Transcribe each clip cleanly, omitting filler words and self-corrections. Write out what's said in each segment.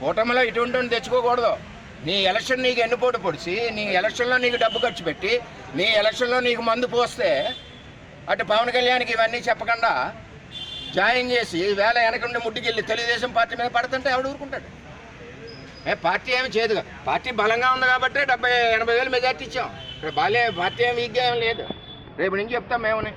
కూటమిలో ఇటువంటి తెచ్చుకోకూడదు. నీ ఎలక్షన్ నీకు ఎన్నుపోటు పొడిచి, నీ ఎలక్షన్లో నీకు డబ్బు ఖర్చు పెట్టి, నీ ఎలక్షన్లో నీకు మందు పోస్తే అటు పవన్ కళ్యాణ్కి ఇవన్నీ చెప్పకుండా జాయిన్ చేసి వేళ వెనకుండి ముడ్డుకెళ్ళి తెలుగుదేశం పార్టీ మీద పడుతుంటే ఎవడు ఊరుకుంటాడు? పార్టీ ఏమి చేయదుగా. పార్టీ బలంగా ఉంది కాబట్టి 70-80 వేలు మెజార్టీ ఇచ్చాం. ఇక్కడ పార్టీ ఏమి వీక్గా ఏం లేదు. రేపు నుంచి చెప్తాం మేమని.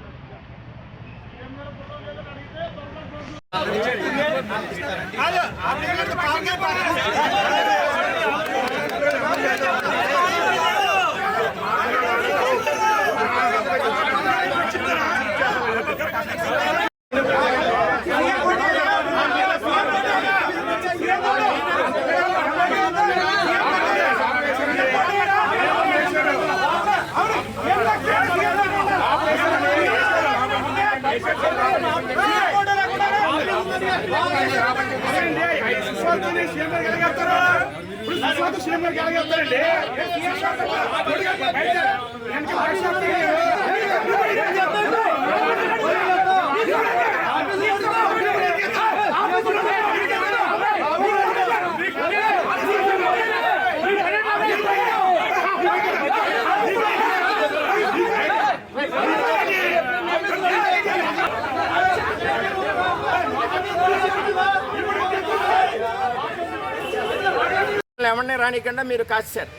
ఎవరిని రానికుండా మీరు కాసేశారు.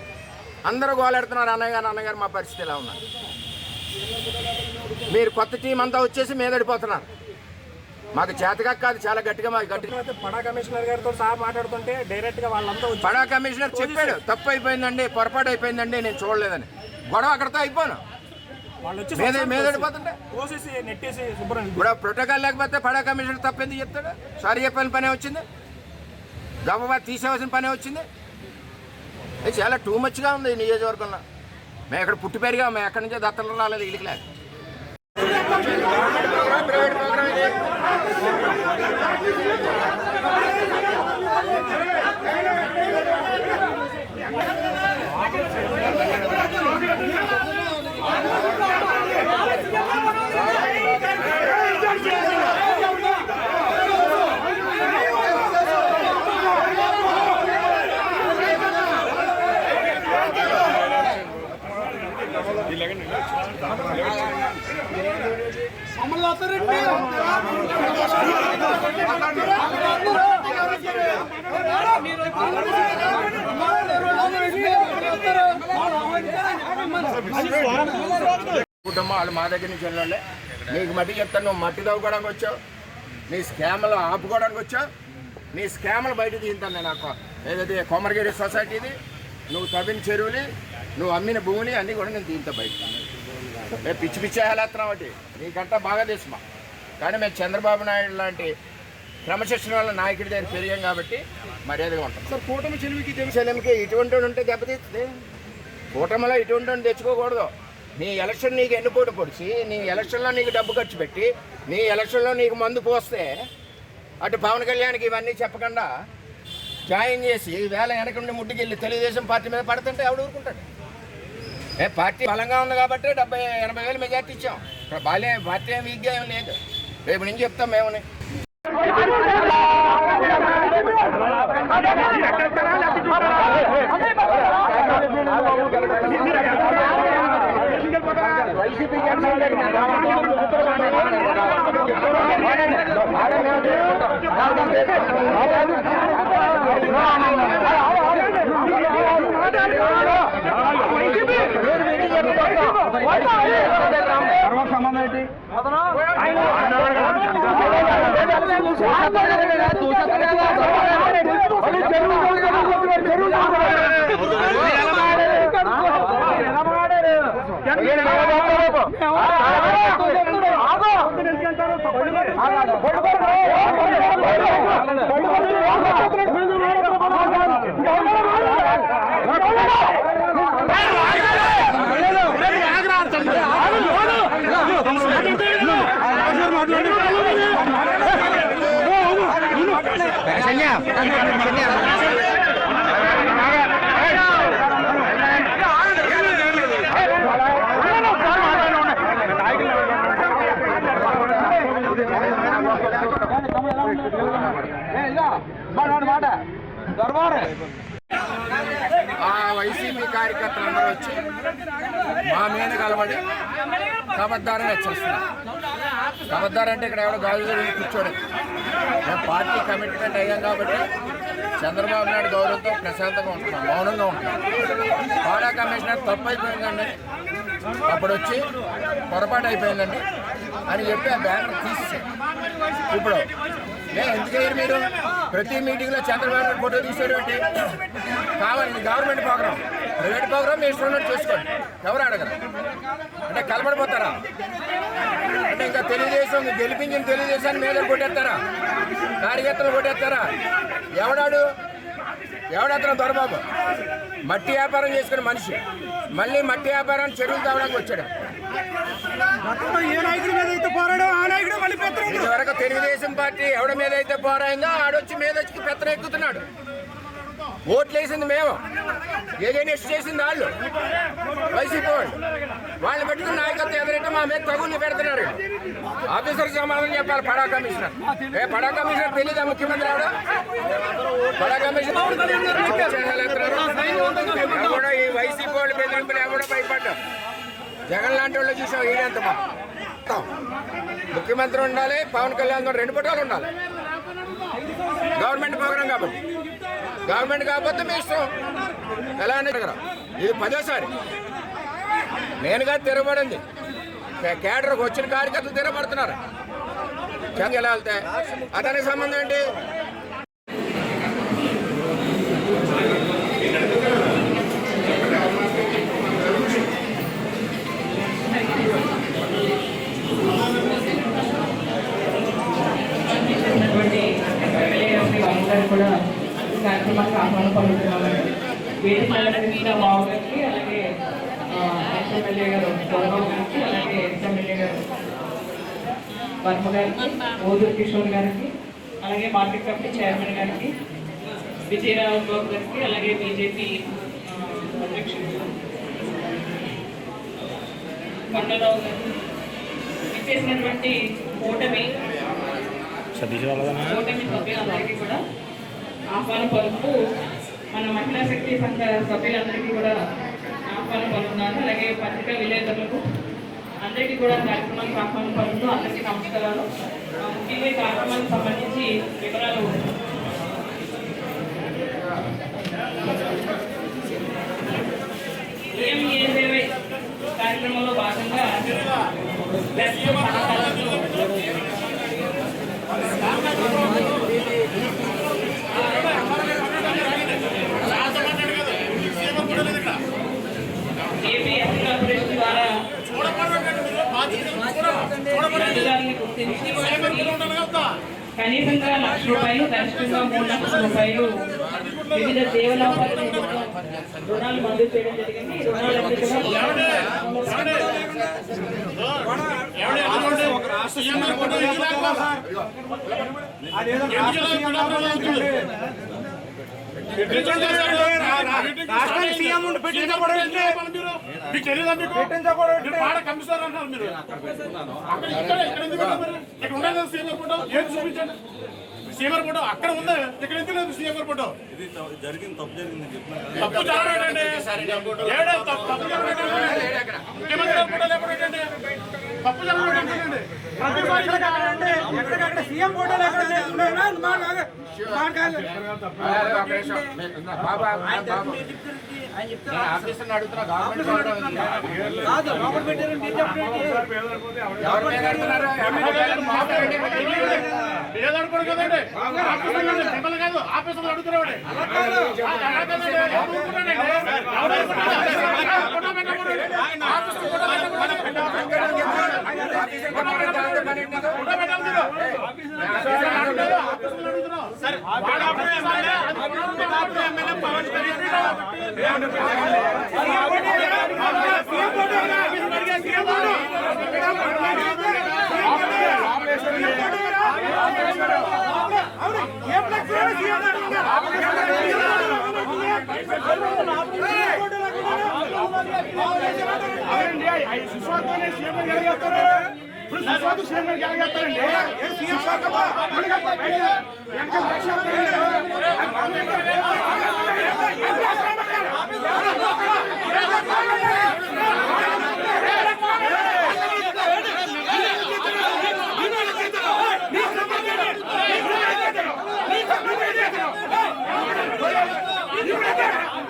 అందరూ గోలెడుతున్నారు, అన్నగారు మా పరిస్థితి ఎలా ఉన్నారు. మీరు కొత్త టీం అంతా వచ్చేసి మీదడిపోతున్నారు. మాకు చేతగా కాదు, చాలా గట్టిగా పడా కమిషనర్ గారితో సహా మాట్లాడుతుంటే డైరెక్ట్ గా వాళ్ళంతా పడా కమిషనర్ చెప్పాడు, తప్పు అయిపోయిందండి, పొరపాటు అయిపోయిందండి, నేను చూడలేదని. గొడవ అక్కడితో అయిపోను. మీదడిపోతుంటే ఇప్పుడు ప్రోటోకాల్ లేకపోతే పడా కమిషనర్ తప్పెందుకు చెప్తాడు? సారీ చెప్పిన పనే వచ్చింది, గబగబా తీసేవలసిన పనే వచ్చింది. అది చాలా టూ మచ్గా ఉంది ఈ నియోజకవర్గంలో. మేము ఇక్కడ పుట్టి పెరిగాము, మేము ఎక్కడి నుంచో దత్తలు రాలేదు ఇళ్ళకి లేదు. కుటుంబం వాళ్ళు మా దగ్గర నుంచి వెళ్ళాలి. నీకు మట్టి చెప్తాను, నువ్వు మట్టి తవ్వుకోవడానికి వచ్చావు, నీ స్కామ్లు ఆపుకోవడానికి వచ్చావు. నీ స్కామ్లు బయట తీస్తాను నేను. ఏదైతే కొమరగిరి సొసైటీది, నువ్వు తవ్విన చెరువుని, నువ్వు అమ్మిన భూమిని అన్నీ కూడా నేను తీంతా బయట. మేము పిచ్చి పిచ్చి వేలేస్తున్నాం. ఒకటి నీకంటా బాగా తెలుసు. కానీ మేము చంద్రబాబు నాయుడు లాంటి క్రమశిక్షణ వల్ల నాయకుడి దగ్గర పెరిగాం కాబట్టి మర్యాదగా ఉంటాం. సార్ కూటమి చెలిమికి ఇటువంటి ఉంటే దెబ్బతీస్తుంది. కూటమిలో ఇటువంటి తెచ్చుకోకూడదు. నీ ఎలక్షన్ నీకు ఎన్నుపోటు పొడిచి, నీ ఎలక్షన్లో నీకు డబ్బు ఖర్చు పెట్టి, నీ ఎలక్షన్లో నీకు మందు పోస్తే అటు పవన్ కళ్యాణ్కి ఇవన్నీ చెప్పకుండా జాయిన్ చేసి వేళ వెనకుండి ముడ్డుకెళ్ళి తెలుగుదేశం పార్టీ మీద పడుతుంటే ఎవడు ఊరుకుంటాడు? పార్టీ బలంగా ఉంది కాబట్టి 70-80 వేలు మెజార్టీ ఇచ్చాం. ఇక్కడ పార్టీ ఏమి వీక్గా ఏం లేదు. రేపు నుంచి చెప్తాం మేమని. ఆ వైసీపీ కార్యకర్తలందరూ వచ్చి మా మీద కలబడి కబద్దారని హెచ్చరిస్తున్నారు. కబద్దారంటే ఇక్కడ ఎవడో గాజు జరిగి కూర్చోడు. మేము పార్టీ కమిట్మెంట్ అయ్యాం కాబట్టి చంద్రబాబు నాయుడు గౌరవంతో ప్రశాంతంగా ఉంటున్నాం, మౌనంగా ఉంటున్నాం. పాడా కమిషనర్ తప్పు అయిపోయిందండి, అప్పుడు వచ్చి పొరపాటు అయిపోయిందండి అని చెప్పి ఆ బ్యానర్ తీసేసారు. ఇప్పుడు ఎందుకయ్యారు మీరు ప్రతి మీటింగ్లో చంద్రబాబు నాయుడు ఫోటో తీసేటువంటి కావాలి. ఇది గవర్నమెంట్ ప్రోగ్రాం, ప్రైవేట్ ప్రోగ్రామ్ మీ ఇష్టం ఉన్నట్టు చూసుకోండి, ఎవరు అడగరు. అంటే కలబడిపోతారా? అంటే ఇంకా తెలుగుదేశం గెలిపించిన తెలుగుదేశాన్ని మీద కొట్టేస్తారా? కార్యకర్తలు కొట్టేస్తారా? ఎవడతను దొరబాబు మట్టి వ్యాపారం చేసుకునే మనిషి మళ్ళీ మట్టి వ్యాపారాన్ని చెరువులు తవ్వడానికి వచ్చాడు. ఇదివరకు తెలుగుదేశం పార్టీ ఎవడ మీద అయితే పోరాయిందో ఆడొచ్చి మీద వచ్చి పెత్తనం ఎక్కుతున్నాడు. ఓట్లు వేసింది మేము, ఏదైనా ఇష్ట చేసింది వాళ్ళు, వైసీపీ వాళ్ళు పెట్టుకున్న నాయకత్వం ఎదురైతే మా మీద తగులు పెడుతున్నారు. ఆఫీసర్ సమాధానం చెప్పాలి. పడా కమిషనర్ పడా కమిషనర్ తెలీదా ముఖ్యమంత్రి ఆవిడ? పడా కమిషనర్ కూడా ఈ వైసీపీ వాళ్ళు బెదిరింపులు ఎవడో భయపడ్డా. జగన్ లాంటి వాళ్ళు చూసాం ఏదంత ముఖ్యమంత్రి ఉండాలి, పవన్ కళ్యాణ్ రెండు పట్టాలు ఉండాలి. గవర్నమెంట్ ప్రోగ్రాం కాబట్టి, గవర్నమెంట్ కాకపోతే మీ ఇష్టం ఎలా దగ్గర. ఇది 10వ నేనుగా తిరగబడింది. కేడర్కి వచ్చిన కార్యకర్తలు తిరగబడుతున్నారు. ఎలా వెళ్తాయి అతనికి సంబంధం ఏంటి? కూడా కార్యక్రమానికి ఆహ్వానం పలుకుతున్నామండి. వేదిక మీద బాబు గారికి, అలాగే ఎమ్మెల్యే గారు గౌరవ్ గారికి, అలాగే ఎమ్మెల్యే గారు వర్మ గారికి, ఓదూరు కిషోర్ గారికి, అలాగే మార్కెట్ కమిటీ చైర్మన్ గారికి, విజయరావు బాబు గారికి, అలాగే బీజేపీ అధ్యక్షుడు కన్నరావు గారికి ఇచ్చేసినటువంటి కూటమి సభ్యులందరికీ కూడా ఆహ్వానం పలుకుతూ మన మహిళా శక్తి సంఘ సభ్యులందరికీ కూడా ఆహ్వానం పలుకున్నారు. అలాగే పత్రికా విలేకరులకు అందరికీ కూడా కార్యక్రమానికి ఆహ్వానం పలుకుతూ అందరికీ నమస్కారాలు. ముఖ్యంగా ఈ కార్యక్రమానికి సంబంధించి వివరాలు ఏఏవై కార్యక్రమంలో భాగంగా ఏపీ ఎస్సీ కార్పొరేషన్ ద్వారా లబ్ధిదారులను గుర్తించి కనీసంగా ₹1,00,000, గరిష్టంగా ₹3,00,000 వివిధ దేవలాభాల రుణాలు మంజూరు చేయడం జరిగింది. ఈ రుణాలన్నీ సీఎం సీఎం ఫోటో అక్కడ ఉందా? ఇక్కడ ఎందుకు లేదు సీఎం ఫోటో? జరిగింది, తప్పు జరిగింది. తప్పు జరగడండి. ముఖ్యమంత్రి ఫోటో లేకపోతే తప్పు జరగడండి. సీఎం ఫోటోలు ఆఫీసర్ అడుగుతున్నా గవర్నమెంట్ పేదడుకోడు కదండి, మిమ్మల్ని కాదు ఆఫీసర్లు అడుగుతున్నాడు. ఇప్పుడు సుశాంత్ సీఎం గారికి ఎలా చెప్తారండి?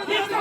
He's